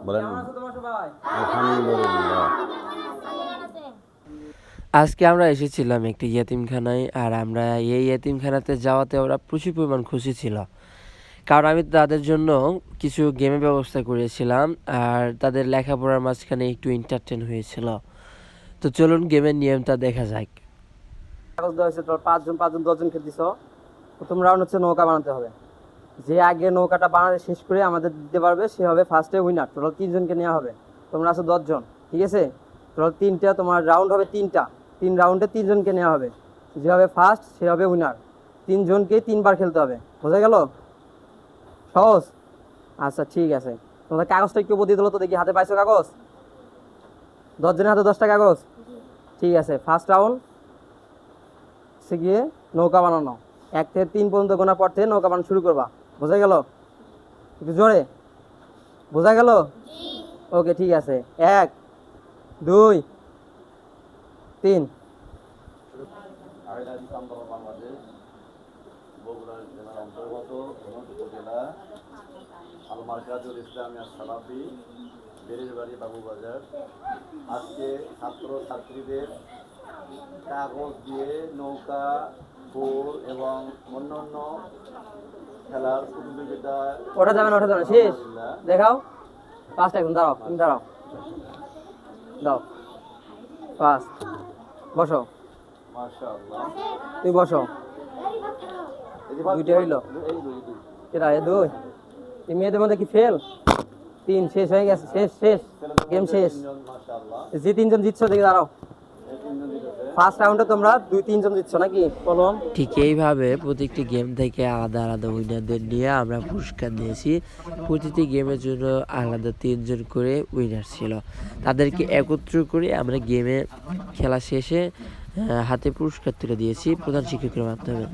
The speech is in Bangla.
বলেন আলহামদুলিল্লাহ। আজকে আমরা এসেছিলাম একটি ইয়েতিমখানায়, আর আমরা এই ইয়েতিমখানাতে যাওয়াতে ওরা প্রচুর পরিমাণ খুশি ছিল, কারণ আমি তাদের জন্য কিছু গেমের ব্যবস্থা করেছিলাম আর তাদের লেখাপড়ার মাঝখানে একটু এন্টারটেন হয়েছিল। তো চলুন গেমের নিয়মটা দেখা যাক। কাগজ দেওয়া হয়েছে, তোর পাঁচজন 10জনকে দিছ। প্রথম রাউন্ড হচ্ছে নৌকা বানাতে হবে। যে আগে নৌকাটা বানাতে শেষ করে আমাদের দিতে পারবে সে হবে ফার্স্টে উইনার। টোটাল 3জনকে নেওয়া হবে। তোমরা আছো 10জন, ঠিক আছে? টোটাল 3টা তোমার রাউন্ড হবে, 3 রাউন্ডে 3জনকে নেওয়া হবে। যে হবে ফার্স্ট সে হবে উইনার। 3জনকে 3বার খেলতে হবে। বোঝা গেল? সহজ। আচ্ছা ঠিক আছে, তোমাদের কাগজটা একটু বদিয়ে দিলো তো দেখি। হাতে পাইছো কাগজ? 10জনের হাতে 10টা কাগজ, ঠিক আছে। ফার্স্ট রাউন্ড সে গিয়ে নৌকা বানানো। 1 থেকে 3 পর্যন্ত গোনার পর থেকে নৌকা বানানো শুরু করবা। বোঝা গেল? একটু জোরে বোঝা গেল? ওকে ঠিক আছে। 1 2 3। বাংলাদেশ বগুড়া জেলার অন্তর্গত উপজেলা আল মার্কাজুল ইসলামিয়া সালাফি বেরিরবাড়ি বাবুবাজার। আজকে ছাত্রছাত্রীদের কাগজ দিয়ে নৌকা, বোর এবং অন্যান্য খেলার প্রতিযোগিতা। ওঠা যাবে না, শেষ। দেখাও ফার্স্ট। এখন দাঁড়াও, তুমি দাঁড়াও, দাও ফার্স্ট। বসো, মাশাআল্লাহ। তুই বসো। দুইটা হইলো। কেটা? 2। এই মেয়েদের মধ্যে কি ফেল? 3 শেষ হয়ে গেছে। শেষ গেম শেষ। যে 3জন জিতছো দেখে দাঁড়াও। ফার্স্ট রাউন্ডে তোমরা 2-3জন জিতছো নাকি? কলম। ঠিক এইভাবে প্রত্যেকটি গেম থেকে আলাদা আলাদা উইনারদের নিয়ে আমরা পুরস্কার দিয়েছি। প্রতিটি গেমের জন্য আলাদা 3জন করে উইনার ছিল। তাদেরকে একত্র করে আমরা গেমে খেলা শেষে হাতে পুরস্কার তুলে দিয়েছি প্রধান শিক্ষকের মাধ্যমে।